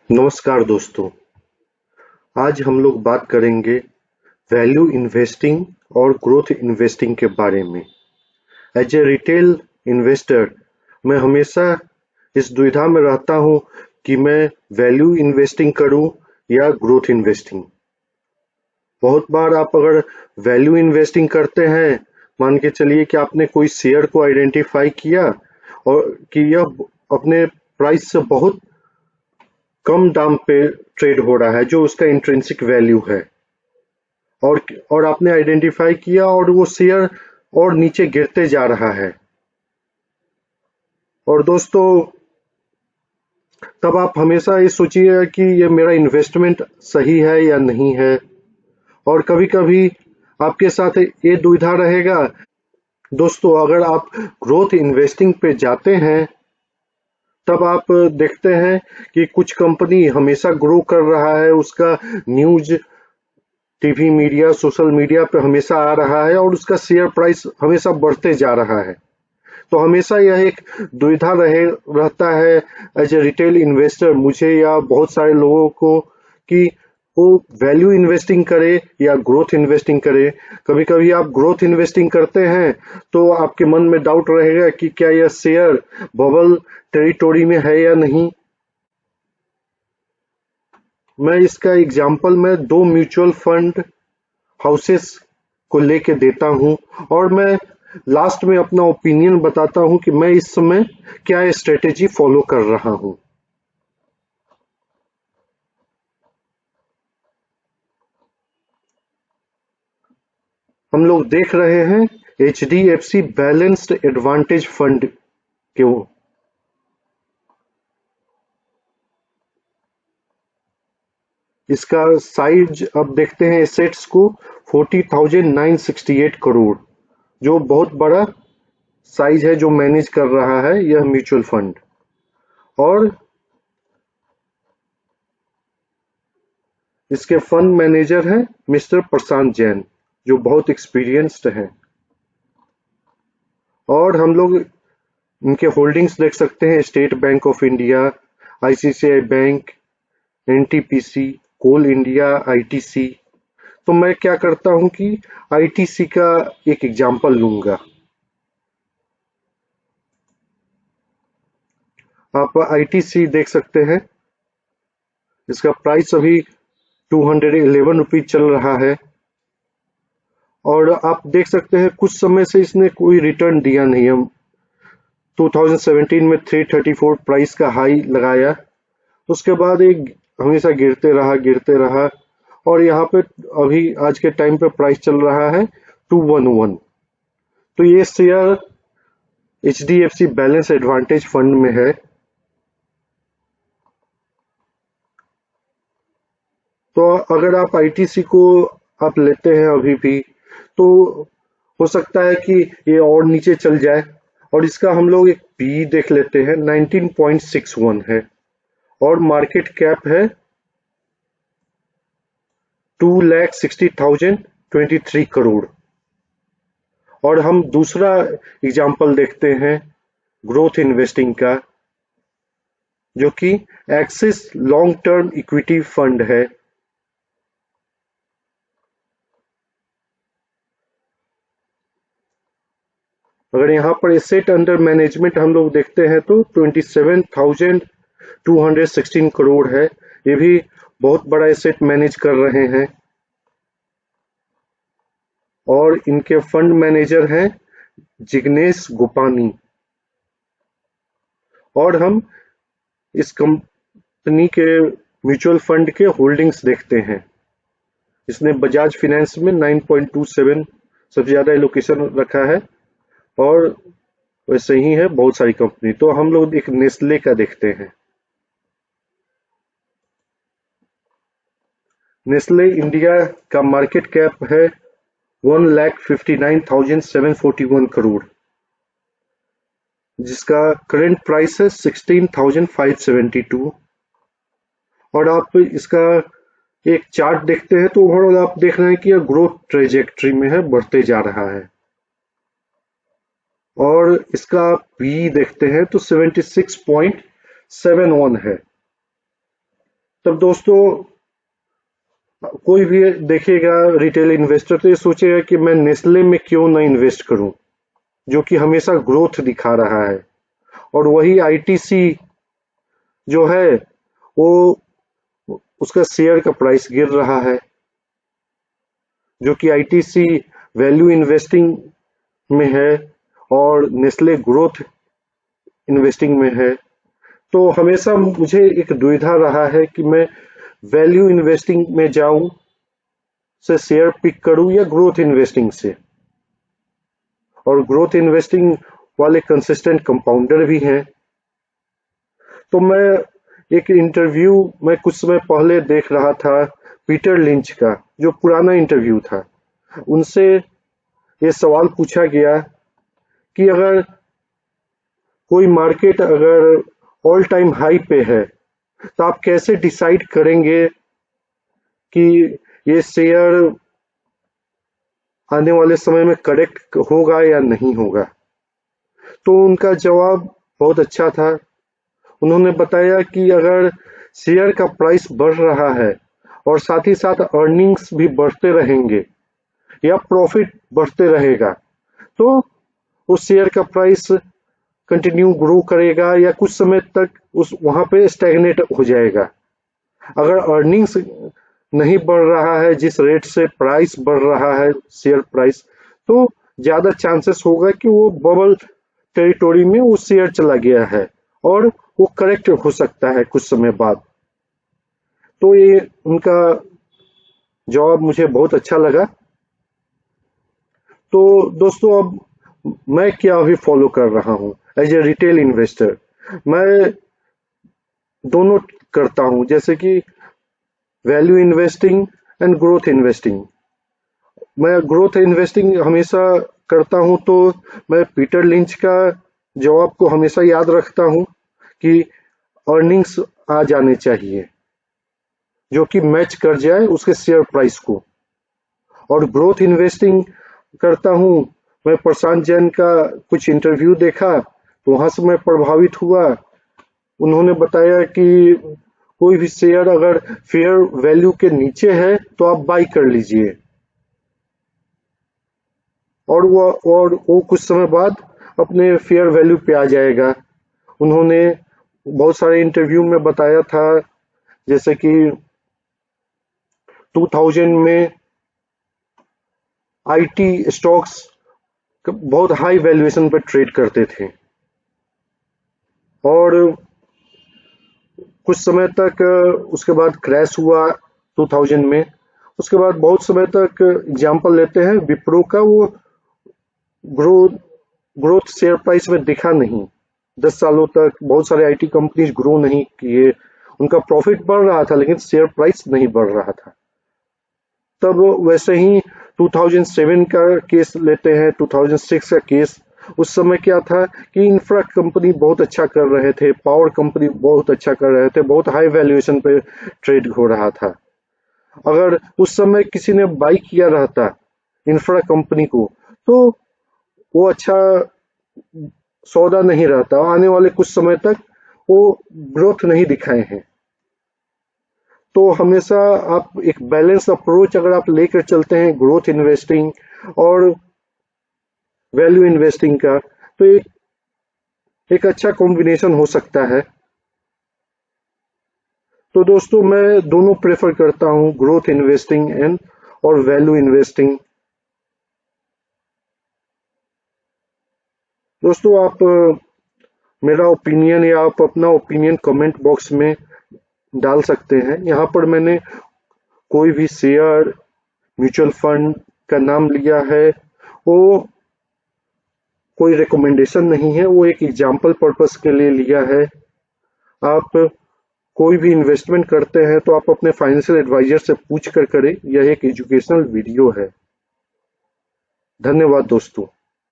नमस्कार दोस्तों। आज हम लोग बात करेंगे वैल्यू इन्वेस्टिंग और ग्रोथ इन्वेस्टिंग के बारे में। एज ए रिटेल इन्वेस्टर मैं हमेशा इस दुविधा में रहता हूं कि मैं वैल्यू इन्वेस्टिंग करूं या ग्रोथ इन्वेस्टिंग। बहुत बार आप अगर वैल्यू इन्वेस्टिंग करते हैं, मान के चलिए कि आपने कोई शेयर को आइडेंटिफाई किया और कि यह अपने प्राइस से बहुत कम दाम पे ट्रेड हो रहा है, जो उसका इंट्रिंसिक वैल्यू है, और आपने आइडेंटिफाई किया और वो शेयर और नीचे गिरते जा रहा है। और दोस्तों, तब आप हमेशा ये सोचिए कि ये मेरा इन्वेस्टमेंट सही है या नहीं है। और कभी कभी आपके साथ ये दुविधा रहेगा। दोस्तों, अगर आप ग्रोथ इन्वेस्टिंग पे जाते हैं, तब आप देखते हैं कि कुछ कंपनी हमेशा ग्रो कर रहा है, उसका news TV media social media पे हमेशा आ रहा है और उसका शेयर प्राइस हमेशा बढ़ते जा रहा है। तो हमेशा यह एक दुविधा रहता है एज ए रिटेल इन्वेस्टर, मुझे या बहुत सारे लोगों को, कि वो वैल्यू इन्वेस्टिंग करे या ग्रोथ इन्वेस्टिंग करे। कभी कभी आप ग्रोथ इन्वेस्टिंग करते हैं तो आपके मन में डाउट रहेगा कि क्या यह शेयर बबल टेरिटोरी में है या नहीं। मैं इसका एग्जांपल में दो म्यूचुअल फंड हाउसेस को लेके देता हूं और मैं लास्ट में अपना ओपिनियन बताता हूं कि मैं इस समय क्या स्ट्रेटेजी फॉलो कर रहा हूं। हम लोग देख रहे हैं HDFC बैलेंस्ड एडवांटेज फंड के। इसका साइज अब देखते हैं एसेट्स को 40,968 करोड़, जो बहुत बड़ा साइज है जो मैनेज कर रहा है यह म्यूचुअल फंड। और इसके फंड मैनेजर हैं मिस्टर प्रशांत जैन, जो बहुत एक्सपीरियंस्ड हैं। और हम लोग इनके होल्डिंग्स देख सकते हैं: State Bank of India, ICICI bank, NTPC, Coal India, ITC। तो मैं क्या करता हूं कि ITC का एक एग्जांपल लूंगा। आप ITC देख सकते हैं, इसका प्राइस अभी 211 रुपीज चल रहा है। और आप देख सकते हैं कुछ समय से इसने कोई रिटर्न दिया नहीं है। 2017 में 334 प्राइस का हाई लगाया, उसके बाद एक हमेशा गिरते रहा और यहाँ पे अभी आज के टाइम पे प्राइस चल रहा है 211। तो ये share HDFC balance advantage fund में है। तो अगर आप ITC को आप लेते हैं अभी भी, तो हो सकता है कि ये और नीचे चल जाए। और इसका हम लोग एक PE देख लेते हैं, 19.61 है और मार्केट कैप है 2,60,023 करोड़। और हम दूसरा एग्जांपल देखते हैं ग्रोथ इन्वेस्टिंग का, जो कि axis long term equity fund है। अगर यहाँ पर एसेट अंडर मैनेजमेंट हम लोग देखते हैं तो 27,216 करोड़ है। ये भी बहुत बड़ा एसेट मैनेज कर रहे हैं। और इनके फंड मैनेजर हैं जिग्नेश गोपानी। और हम इस कंपनी के म्यूचुअल फंड के होल्डिंग्स देखते हैं। इसने बजाज फाइनेंस में 9.27 सबसे ज्यादा एलोकेशन रखा है, और वैसे ही है बहुत सारी कंपनी। तो हम लोग एक नेस्ले का देखते हैं। नेस्ले इंडिया का मार्केट कैप है 1,59,741 करोड़, जिसका करंट प्राइस है 16,572। और आप इसका एक चार्ट देखते हैं तो ओवरऑल आप देख रहे हैं कि यह ग्रोथ ट्रेजेक्ट्री में है, बढ़ते जा रहा है। और इसका PE देखते हैं तो 76.71 है। तब दोस्तों कोई भी देखेगा रिटेल इन्वेस्टर तो ये सोचेगा कि मैं नेस्ले में क्यों ना इन्वेस्ट करूं, जो कि हमेशा ग्रोथ दिखा रहा है। और वही आईटीसी जो है वो उसका शेयर का प्राइस गिर रहा है, जो कि आईटीसी वैल्यू इन्वेस्टिंग में है और नेस्ले ग्रोथ इन्वेस्टिंग में है। तो हमेशा मुझे एक दुविधा रहा है कि मैं वैल्यू इन्वेस्टिंग में जाऊं से शेयर पिक करूं या ग्रोथ इन्वेस्टिंग से। और ग्रोथ इन्वेस्टिंग वाले कंसिस्टेंट कंपाउंडर भी हैं। तो मैं एक इंटरव्यू में कुछ समय पहले देख रहा था पीटर लिंच का, जो पुराना इंटरव्यू था। उनसे ये सवाल पूछा गया कि अगर कोई मार्केट अगर ऑल टाइम हाई पे है तो आप कैसे डिसाइड करेंगे कि ये शेयर आने वाले समय में करेक्ट होगा या नहीं होगा। तो उनका जवाब बहुत अच्छा था। उन्होंने बताया कि अगर शेयर का प्राइस बढ़ रहा है और साथ ही साथ अर्निंग्स भी बढ़ते रहेंगे या प्रॉफिट बढ़ते रहेगा तो उस शेयर का प्राइस कंटिन्यू ग्रो करेगा या कुछ समय तक उस वहां पे स्टैग्नेट हो जाएगा। अगर अर्निंग्स नहीं बढ़ रहा है जिस रेट से प्राइस बढ़ रहा है शेयर प्राइस, तो ज्यादा चांसेस होगा कि वो बबल टेरिटोरी में वो शेयर चला गया है और वो करेक्ट हो सकता है कुछ समय बाद। तो ये उनका जवाब मुझे बहुत अच्छा लगा। तो दोस्तों अब मैं क्या अभी फॉलो कर रहा हूं एज ए रिटेल इन्वेस्टर। मैं दोनों करता हूं, जैसे कि value investing and growth investing. मैं ग्रोथ इन्वेस्टिंग हमेशा करता हूं तो मैं पीटर लिंच का जवाब को हमेशा याद रखता हूं कि अर्निंग्स आ जाने चाहिए जो कि मैच कर जाए उसके शेयर प्राइस को। और ग्रोथ इन्वेस्टिंग करता हूं, मैं प्रशांत जैन का कुछ इंटरव्यू देखा तो वहां से मैं प्रभावित हुआ। उन्होंने बताया कि कोई भी शेयर अगर फेयर वैल्यू के नीचे है तो आप बाई कर लीजिए और वो कुछ समय बाद अपने फेयर वैल्यू पे आ जाएगा। उन्होंने बहुत सारे इंटरव्यू में बताया था, जैसे कि 2000 में आईटी स्टॉक्स बहुत हाई वैल्यूएशन पर ट्रेड करते थे और कुछ समय तक उसके बाद क्रैश हुआ 2000 में। उसके बाद बहुत समय तक एग्जांपल लेते हैं विप्रो का, वो ग्रोथ शेयर प्राइस में दिखा नहीं। 10 सालों तक बहुत सारे आईटी कंपनीज ग्रो नहीं किए, उनका प्रॉफिट बढ़ रहा था लेकिन शेयर प्राइस नहीं बढ़ रहा था। तब वैसे ही 2007 का केस लेते हैं, 2006 का केस। उस समय क्या था कि इंफ्रा कंपनी बहुत अच्छा कर रहे थे, पावर कंपनी बहुत अच्छा कर रहे थे, बहुत हाई वैल्यूएशन पे ट्रेड हो रहा था। अगर उस समय किसी ने बाई किया रहता इंफ्रा कंपनी को तो वो अच्छा सौदा नहीं रहता, आने वाले कुछ समय तक वो ग्रोथ नहीं दिखाए हैं। तो हमेशा आप एक बैलेंस अप्रोच अगर आप लेकर चलते हैं ग्रोथ इन्वेस्टिंग और वैल्यू इन्वेस्टिंग का, तो एक अच्छा कॉम्बिनेशन हो सकता है। तो दोस्तों मैं दोनों प्रेफर करता हूं, ग्रोथ इन्वेस्टिंग एंड और वैल्यू इन्वेस्टिंग। दोस्तों आप मेरा ओपिनियन या आप अपना ओपिनियन कमेंट बॉक्स में डाल सकते हैं। यहाँ पर मैंने कोई भी शेयर म्यूचुअल फंड का नाम लिया है, वो कोई रिकमेंडेशन नहीं है, वो एक एग्जाम्पल पर्पस के लिए लिया है। आप कोई भी इन्वेस्टमेंट करते हैं तो आप अपने फाइनेंशियल एडवाइजर से पूछ कर करें। यह एक एजुकेशनल वीडियो है। धन्यवाद दोस्तों।